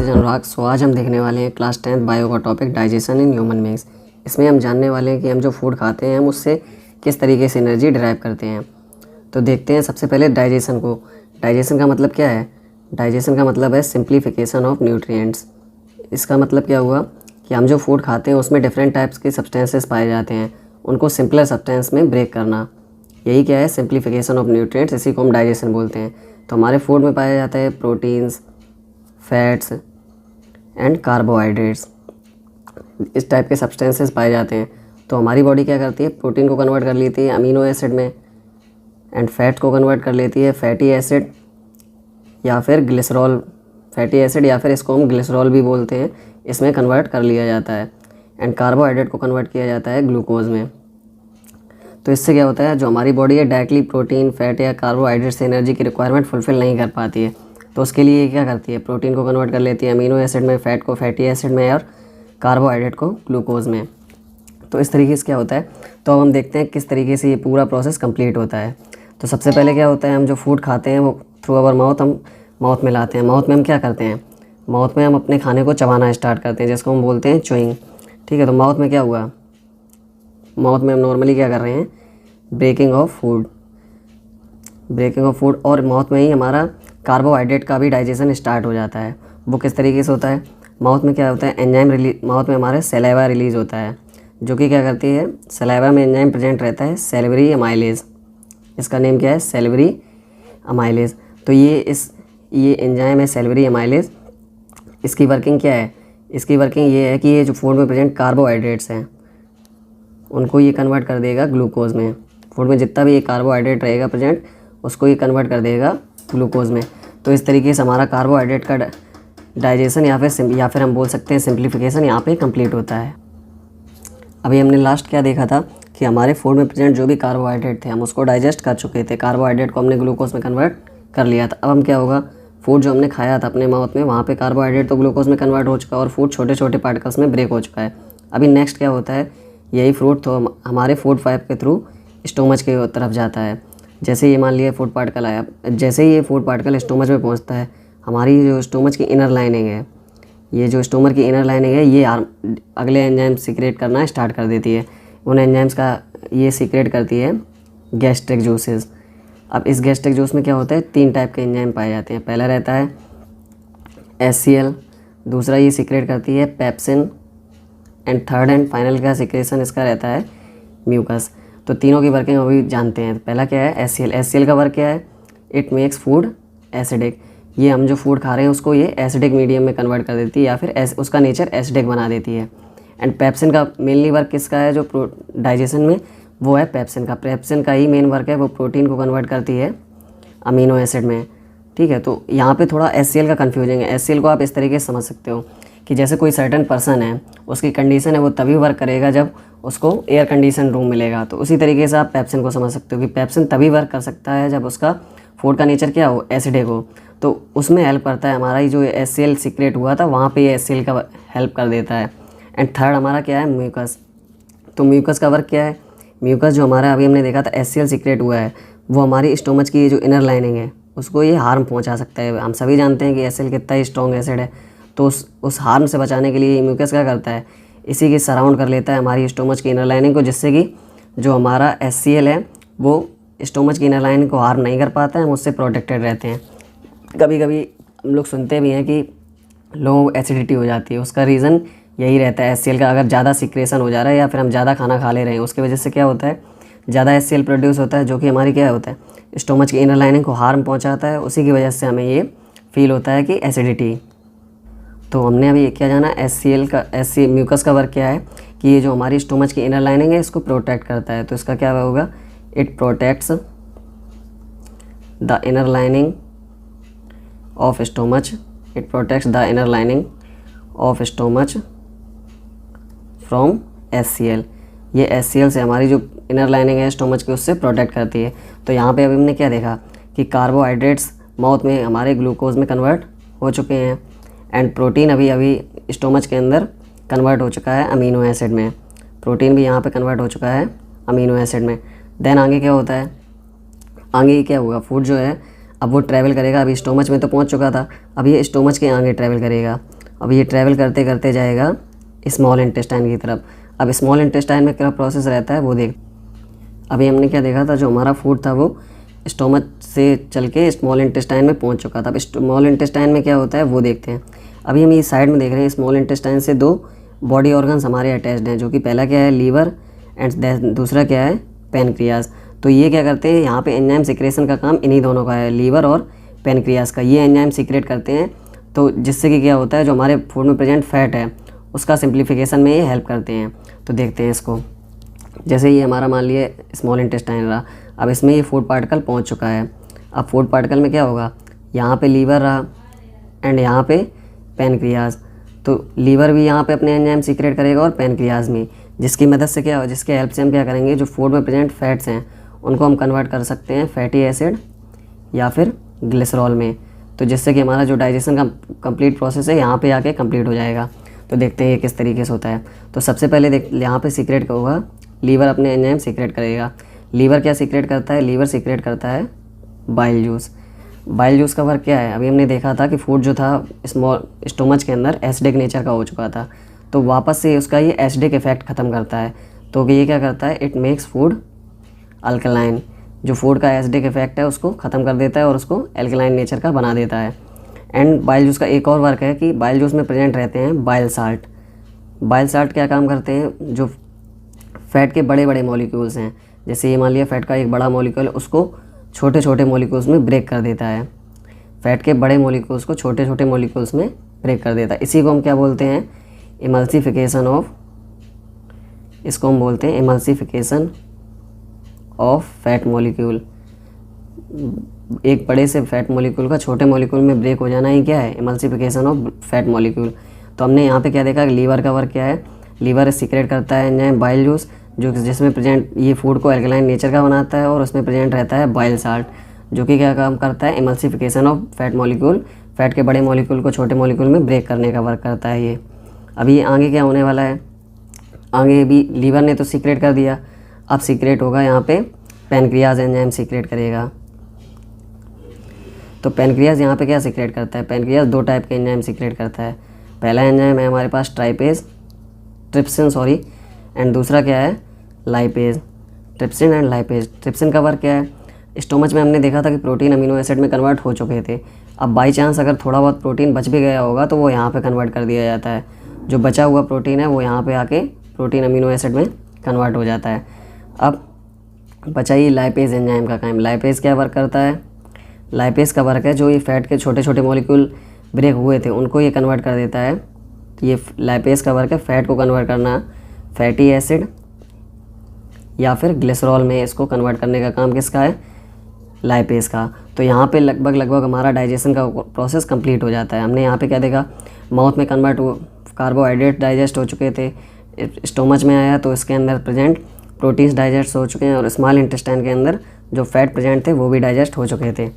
This is अनुराग। सो आज हम देखने वाले हैं क्लास 10th बायो का topic digestion in human beings. इसमें हम जानने वाले हैं कि हम जो फूड खाते हैं हम उससे किस तरीके से एनर्जी डिराइव करते हैं। तो देखते हैं सबसे पहले डाइजेशन को। डाइजेशन का मतलब क्या है? डाइजेशन का मतलब है सिंप्लीफिकेशन ऑफ न्यूट्रिएंट्स। इसका मतलब क्या हुआ कि हम जो फूड खाते हैं उसमें डिफरेंट टाइप्स के सब्सटेंसेस पाए जाते हैं, उनको सिंपलर सब्सटेंस में ब्रेक करना, यही क्या है? Simplification of nutrients. इसी को हम डाइजेशन बोलते हैं। तो हमारे फूड में पाया जाता है प्रोटीन्स, फैट्स एंड कार्बोहाइड्रेट्स, इस टाइप के सब्सटेंसेस पाए जाते हैं। तो हमारी बॉडी क्या करती है? प्रोटीन को कन्वर्ट कर लेती है अमीनो एसिड में, एंड फैट को कन्वर्ट कर लेती है फैटी एसिड या फिर ग्लिसरॉल, फैटी एसिड या फिर इसको हम ग्लिसरॉल भी बोलते हैं, इसमें कन्वर्ट कर लिया जाता है। एंड कार्बोहाइड्रेट को कन्वर्ट किया जाता है ग्लूकोज में। तो इससे क्या होता है, जो हमारी बॉडी है डायरेक्टली प्रोटीन, फैट या कार्बोहाइड्रेट से एनर्जी की रिक्वायरमेंट फुलफिल नहीं कर पाती है। तो उसके लिए ये क्या करती है? प्रोटीन को कन्वर्ट कर लेती है अमीनो एसिड में, फैट को फैटी एसिड में और कार्बोहाइड्रेट को ग्लूकोज में। तो इस तरीके से क्या होता है, तो अब हम देखते हैं किस तरीके से ये पूरा प्रोसेस कंप्लीट होता है। तो सबसे पहले क्या होता है, हम जो फूड खाते हैं वो थ्रू आवर माउथ हम माउथ में लाते हैं। माउथ में हम क्या करते हैं? माउथ में हम अपने खाने को चबाना स्टार्ट करते हैं, जिसको हम बोलते हैं च्यूइंग। ठीक है, तो माउथ में क्या हुआ? माउथ में हम नॉर्मली क्या कर रहे हैं? Breaking of food, breaking of food. और माउथ में ही हमारा कार्बोहाइड्रेट का भी डाइजेशन स्टार्ट हो जाता है। वो किस तरीके से होता है? माउथ में क्या होता है? एंजाइम रिलीज, माउथ में हमारे सलाइवा रिलीज़ होता है, जो कि क्या करती है? सलाइवा में एंजाइम प्रेजेंट रहता है सैलिवरी अमाइलेज। इसका नेम क्या है? Salivary amylase. तो ये एंजाइम है सैलिवरी अमाइलेज। इसकी वर्किंग क्या है? इसकी वर्किंग ये है कि ये जो फूड में प्रेजेंट कार्बोहाइड्रेट्स हैं उनको ये कन्वर्ट कर देगा ग्लूकोज में। फूड में जितना भी ये कार्बोहाइड्रेट रहेगा प्रेजेंट उसको ये कन्वर्ट कर देगा ग्लूकोज में। तो इस तरीके से हमारा कार्बोहाइड्रेट का डाइजेशन या फिर हम बोल सकते हैं सिंप्लीफिकेशन यहाँ पे कंप्लीट होता है। अभी हमने लास्ट क्या देखा था कि हमारे फूड में प्रेजेंट जो भी कार्बोहाइड्रेट थे हम उसको डाइजेस्ट कर चुके थे, कार्बोहाइड्रेट को हमने ग्लूकोज में कन्वर्ट कर लिया था। अब हम क्या होगा, फूड जो हमने खाया था अपने माउथ में वहाँ पे कार्बोहाइड्रेट तो ग्लूकोज में कन्वर्ट हो चुका है और फूड छोटे छोटे पार्टिकल्स में ब्रेक हो चुका है। अभी नेक्स्ट क्या होता है, यही फ्रूट तो हमारे फूड पाइप के थ्रू स्टोमच के तरफ जाता है। जैसे ये मान लिया फूड पार्टिकल आया, जैसे ही ये फूड पार्टिकल स्टोमच में पहुंचता है, हमारी जो स्टोमच की इनर लाइनिंग है, ये जो स्टोमच की इनर लाइनिंग है, ये अगले एंजाइम सीक्रेट करना स्टार्ट कर देती है। उन एंजाइम्स का ये सीक्रेट करती है गैस्ट्रिक जूसेस। अब इस गैस्ट्रिक जूस में क्या होता है? 3 टाइप के एंजाइम पाए जाते हैं। पहला रहता है HCl, दूसरा ये सीक्रेट करती है pepsin, and third and final का सीक्रेशन इसका रहता है म्यूकस। तो तीनों की वर्किंग अभी जानते हैं। पहला क्या है? HCl। HCl का वर्क क्या है? It makes food acidic. ये हम जो फूड खा रहे हैं उसको ये एसिडिक मीडियम में कन्वर्ट कर देती है या फिर उसका नेचर एसिडिक बना देती है। एंड पेप्सिन का मेनली वर्क किसका है जो डाइजेशन में? वो है पेप्सिन का। पेप्सिन का ही मेन वर्क है, वो प्रोटीन को कन्वर्ट करती है अमीनो एसिड में। ठीक है, तो यहाँ पे थोड़ा HCl का कन्फ्यूजिंग है। HCl को आप इस तरीके से समझ सकते हो कि जैसे कोई सर्टेन पर्सन है, उसकी कंडीशन है वो तभी वर्क करेगा जब उसको एयर कंडीशन रूम मिलेगा। तो उसी तरीके से आप पेप्सिन को समझ सकते हो कि पेप्सिन तभी वर्क कर सकता है जब उसका फूड का नेचर क्या हो? एसिडिक हो। तो उसमें हेल्प करता है हमारा ये जो HCl सीक्रेट हुआ था, वहाँ पे ये HCl का हेल्प कर देता है। एंड थर्ड हमारा क्या है? म्यूकस। तो म्यूकस का वर्क क्या है? म्यूकस जो हमारा अभी हमने देखा था HCl सीक्रेट हुआ है, वो हमारी स्टोमच की जो इनर लाइनिंग है उसको ये हार्म पहुँचा सकता है। हम सभी जानते हैं कि HCl कितना ही स्ट्रॉन्ग एसिड है। तो उस हार्म से बचाने के लिए म्यूकस क्या करता है? इसी के सराउंड कर लेता है हमारी स्टोमच की इनर लाइनिंग को, जिससे कि जो हमारा HCl है वो स्टोमच की इनर लाइनिंग को हार्म नहीं कर पाता है, हम उससे प्रोटेक्टेड रहते हैं। कभी कभी हम लोग सुनते भी हैं कि लोगों को एसिडिटी हो जाती है, उसका रीज़न यही रहता है HCl का। अगर ज़्यादा सिक्रेशन हो जा रहा है या फिर हम ज़्यादा खाना खा ले रहे हैं, उसकी वजह से क्या होता है? ज़्यादा HCl प्रोड्यूस होता है, जो कि हमारी क्या होता है? स्टोमच की इनर लाइनिंग को हार्म पहुँचाता है। उसी की वजह से हमें ये फील होता है कि एसिडिटी। तो हमने अभी क्या जाना? HCl का म्यूकस का वर्क क्या है कि ये जो हमारी स्टोमच की इनर लाइनिंग है इसको प्रोटेक्ट करता है। तो इसका क्या होगा? It protects the inner lining of stomach, it protects the inner lining of stomach from HCl। ये HCl से हमारी जो इनर लाइनिंग है स्टोमच की उससे प्रोटेक्ट करती है। तो यहाँ पे अभी हमने क्या देखा कि कार्बोहाइड्रेट्स माउथ में हमारे ग्लूकोज में कन्वर्ट हो चुके हैं, एंड प्रोटीन अभी स्टोमच के अंदर कन्वर्ट हो चुका है अमीनो एसिड में। प्रोटीन भी यहाँ पे कन्वर्ट हो चुका है अमीनो एसिड में। देन आगे क्या होता है? आगे क्या होगा? फूड जो है अब वो ट्रैवल करेगा। अभी स्टोमच में तो पहुँच चुका था, अब ये स्टोमच के आगे ट्रैवल करेगा। अब ये ट्रैवल करते करते जाएगा स्मॉल इंटेस्टाइन की तरफ। अब स्मॉल इंटेस्टाइन में क्या प्रोसेस रहता है वो देख। अभी हमने क्या देखा था, जो हमारा फूड था वो स्टोमच से चल के स्मॉल इंटेस्टाइन में पहुंच चुका था। अब स्मॉल इंटेस्टाइन में क्या होता है वो देखते हैं। अभी हम ये साइड में देख रहे हैं, स्मॉल इंटेस्टाइन से 2 बॉडी ऑर्गन्स हमारे अटैच्ड हैं, जो कि पहला क्या है लीवर एंड दूसरा क्या है पैनक्रियाज। तो ये क्या करते हैं, यहाँ पे एंजाइम सिक्रेशन का काम इन्हीं दोनों का है, लीवर और पैनक्रियाज का। ये एंजाइम सीक्रेट करते हैं, तो जिससे कि क्या होता है, जो हमारे फूड में प्रेजेंट फैट है उसका सिंप्लीफिकेशन में ये हेल्प करते हैं। तो देखते हैं इसको। जैसे ये हमारा मान लिए स्मॉल इंटेस्टाइन रहा, अब इसमें ये फूड पार्टिकल पहुंच चुका है। अब फूड पार्टिकल में क्या होगा, यहाँ पे लीवर रहा एंड यहाँ पे पैनक्रियाज। तो लीवर भी यहाँ पे अपने एंजाइम सीक्रेट करेगा और पैनक्रियाज में, जिसकी मदद से क्या हो, जिसके हेल्प से हम क्या करेंगे, जो फूड में प्रेजेंट फैट्स हैं उनको हम कन्वर्ट कर सकते हैं फैटी एसिड या फिर ग्लिसरॉल में। तो जिससे कि हमारा जो डाइजेशन का कंप्लीट प्रोसेस है यहाँ पे आके कंप्लीट हो जाएगा। तो देखते हैं ये किस तरीके से होता है। तो सबसे पहले देख, यहाँ पे सीक्रेट होगा, लीवर अपने एंजाइम सीक्रेट करेगा। लीवर क्या सीक्रेट करता है, लीवर सीक्रेट करता है बाइल जूस। बाइल जूस का वर्क क्या है, अभी हमने देखा था कि फूड जो था स्टोमच के अंदर एसिडिक नेचर का हो चुका था, तो वापस से उसका ये एसिडिक इफेक्ट ख़त्म करता है। तो ये क्या करता है, इट मेक्स फूड अल्कलाइन। जो फूड का एसिडिक इफेक्ट है उसको ख़त्म कर देता है और उसको एल्कलाइन नेचर का बना देता है। एंड बाइल जूस का एक और वर्क है कि बाइल जूस में प्रेजेंट रहते हैं बाइल साल्ट। बाइल साल्ट क्या काम करते हैं, जो फैट के बड़े बड़े मॉलिक्यूल्स हैं, जैसे ये मान लिया फैट का एक बड़ा मॉलिक्यूल, उसको छोटे छोटे मॉलिक्यूल्स में ब्रेक कर देता है। फैट के बड़े मॉलिक्यूल्स को छोटे छोटे मॉलिक्यूल्स में ब्रेक कर देता है। इसी को हम क्या बोलते हैं, इमल्सिफिकेशन ऑफ, इसको हम बोलते हैं इमल्सिफिकेशन ऑफ फैट मॉलिक्यूल। एक बड़े से फैट मॉलिक्यूल का छोटे मॉलिक्यूल में ब्रेक हो जाना ही क्या है, इमल्सिफिकेशन ऑफ फैट मॉलिक्यूल। तो हमने यहाँ पे क्या देखा, लीवर का वर्क क्या है, लीवर सीक्रेट करता है एंजाइम बाइल जूस, जो जिसमें प्रेजेंट ये फूड को एल्कलाइन नेचर का बनाता है, और उसमें प्रेजेंट रहता है बाइल साल्ट, जो कि क्या काम करता है, emulsification of fat molecule, fat के बड़े मॉलिक्यूल को छोटे मॉलिक्यूल में ब्रेक करने का वर्क करता है ये। अभी आगे क्या होने वाला है, आगे भी लीवर ने तो सीक्रेट कर दिया, अब सीक्रेट होगा यहाँ पे पैनक्रियाज एंजाइम सीक्रेट करेगा। तो पैनक्रियाज यहाँ पे क्या सीक्रेट करता है, पैनक्रियाज 2 टाइप के एंजाइम सीक्रेट करता है। पहला एंजाइम है हमारे पास ट्रिप्सिन एंड दूसरा क्या है, lipase. Trypsin and lipase. Trypsin का वर्क क्या है, स्टोमच में हमने देखा था कि प्रोटीन अमीनो एसिड में कन्वर्ट हो चुके थे। अब बाई चांस अगर थोड़ा बहुत प्रोटीन बच भी गया होगा तो वो यहाँ पे कन्वर्ट कर दिया जाता है। जो बचा हुआ प्रोटीन है वो यहाँ पे आके प्रोटीन अमीनो एसिड में कन्वर्ट हो जाता है। अब बचा ये लाइपेज एंजाइम का काम। लाइपेज क्या वर्क करता है, लाइपेज का वर्क है जो ये फैट के छोटे छोटे मॉलिक्यूल ब्रेक हुए थे उनको ये कन्वर्ट कर देता है। तो ये लाइपेज का वर्क है फैट को कन्वर्ट करना फैटी एसिड या फिर ग्लिसरॉल में, इसको कन्वर्ट करने का काम किसका है, लाइपेज का। तो यहाँ पे लगभग हमारा डाइजेशन का प्रोसेस कंप्लीट हो जाता है। हमने यहाँ पे क्या देखा, माउथ में कन्वर्ट हो, कार्बोहाइड्रेट डाइजेस्ट हो चुके थे, स्टोमच में आया तो इसके अंदर प्रेजेंट प्रोटीन्स डाइजेस्ट हो चुके हैं, और स्मॉल इंटेस्टाइन के अंदर जो फैट प्रेजेंट थे वो भी डाइजेस्ट हो चुके थे।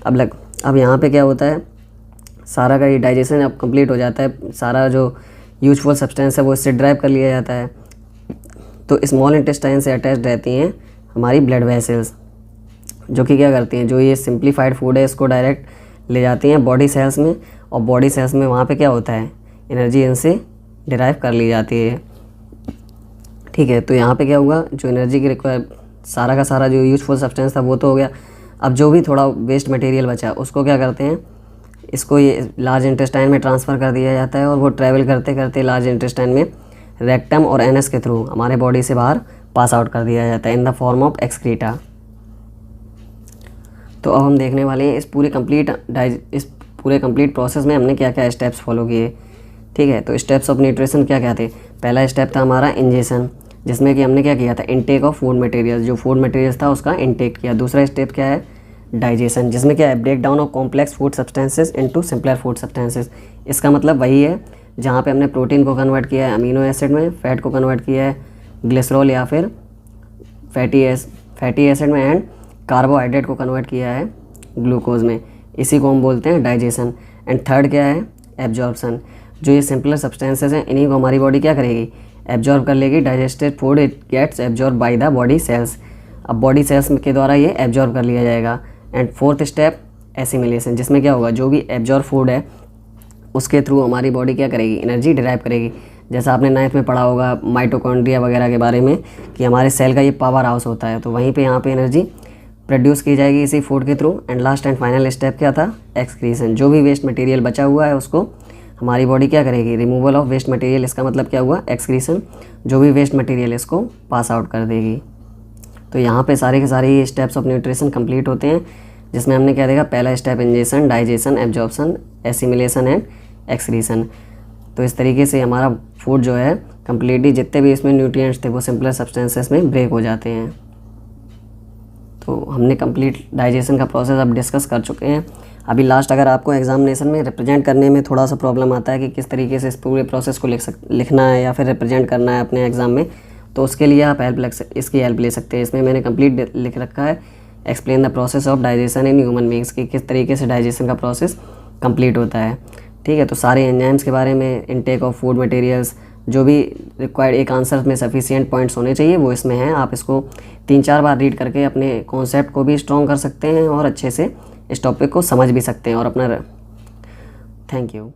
अब यहाँ पे क्या होता है, सारा का ये डाइजेशन अब कंप्लीट हो जाता है, सारा जो यूजफुल सब्सटेंस है वो इससे ड्राइव कर लिया जाता है। तो स्मॉल इंटेस्टाइन से अटैच रहती हैं हमारी ब्लड वेसल्स, जो कि क्या करती हैं, जो ये सिंप्लीफाइड फूड है इसको डायरेक्ट ले जाती हैं बॉडी सेल्स में, और बॉडी सेल्स में वहाँ पे क्या होता है, एनर्जी इनसे डिराइव कर ली जाती है। ठीक है, तो यहाँ पे क्या हुआ, जो एनर्जी की रिक्वायर सारा का सारा जो यूजफुल सब्सटेंस था वो तो हो गया। अब जो भी थोड़ा वेस्ट मटेरियल बचा उसको क्या करते हैं, इसको ये लार्ज इंटेस्टाइन में ट्रांसफ़र कर दिया जाता है, और वो ट्रैवल करते करते लार्ज इंटेस्टाइन में रेक्टम और एनस के थ्रू हमारे बॉडी से बाहर पास आउट कर दिया जाता है in the form of excreta. तो अब हम देखने वाले हैं इस पूरे कंप्लीट प्रोसेस में हमने क्या क्या स्टेप्स फॉलो किए। ठीक है, तो स्टेप्स ऑफ न्यूट्रिशन क्या क्या थे। पहला स्टेप था हमारा इंजेशन, जिसमें कि हमने क्या किया था, इनटेक ऑफ फूड मटेरियल्स, जो फूड मटेरियल्स था उसका इनटेक किया। दूसरा स्टेप क्या है, डाइजेशन, जिसमें क्या है, break down of complex food substances into simpler food substances. इसका मतलब वही है जहाँ पे हमने प्रोटीन को कन्वर्ट किया है अमीनो एसिड में, फैट को कन्वर्ट किया है ग्लिसरॉल या फिर फैटी एसिड में, एंड कार्बोहाइड्रेट को कन्वर्ट किया है ग्लूकोज में। इसी को हम बोलते हैं डाइजेशन। एंड थर्ड क्या है, एब्जॉर्प्शन। जो ये सिंपलर सब्सटेंसेस हैं इन्हीं को हमारी बॉडी क्या करेगी, एब्जॉर्ब कर लेगी। Digested food it gets absorb by the body cells. अब बॉडी सेल्स के द्वारा ये एब्जॉर्ब कर लिया जाएगा। एंड फोर्थ स्टेप एसिमिलेशन, जिसमें क्या होगा, जो भी एब्जॉर्ब फूड है उसके थ्रू हमारी बॉडी क्या करेगी, एनर्जी डिराइव करेगी। जैसा आपने 9th में पढ़ा होगा माइटोकॉन्ड्रिया वगैरह के बारे में कि हमारे सेल का ये पावर हाउस होता है, तो वहीं पे यहाँ पे एनर्जी प्रोड्यूस की जाएगी इसी फूड के through. And last and final step क्या था, एक्सक्रीशन। जो भी वेस्ट मटेरियल बचा हुआ है उसको हमारी बॉडी क्या करेगी, रिमूवल ऑफ वेस्ट मटेरियल, इसका मतलब क्या हुआ, एक्सक्रीशन। जो भी वेस्ट मटेरियल इसको पास आउट कर देगी। तो यहाँ पे सारे के सारे ये स्टेप्स ऑफ न्यूट्रिशन कंप्लीट होते हैं, जिसमें हमने क्या देखा, पहला step ingestion, digestion, absorption, assimilation and excretion. तो इस तरीके से हमारा फूड जो है कम्प्लीटली जितने भी इसमें न्यूट्रिएंट्स थे वो सिंपलर सब्सटेंसेस में ब्रेक हो जाते हैं। तो हमने कंप्लीट डाइजेशन का प्रोसेस अब डिस्कस कर चुके हैं। अभी लास्ट अगर आपको एग्जामिनेशन में रिप्रेजेंट करने में थोड़ा सा प्रॉब्लम आता है कि किस तरीके से इस पूरे प्रोसेस को लिखना है या फिर रिप्रेजेंट करना है अपने एग्ज़ाम में, तो उसके लिए आप इसकी हेल्प ले सकते हैं। इसमें मैंने कंप्लीट लिख रखा है, explain the process of digestion in human beings, की किस तरीके से डाइजेशन का प्रोसेस कंप्लीट होता है। ठीक है, तो सारे एंजाइम्स के बारे में, इनटेक ऑफ फूड मटेरियल्स, जो भी रिक्वायर्ड एक आंसर में सफिशिएंट पॉइंट्स होने चाहिए वो इसमें हैं। आप इसको 3-4 बार रीड करके अपने कॉन्सेप्ट को भी स्ट्रॉन्ग कर सकते हैं और अच्छे से इस टॉपिक को समझ भी सकते हैं और अपना। Thank you.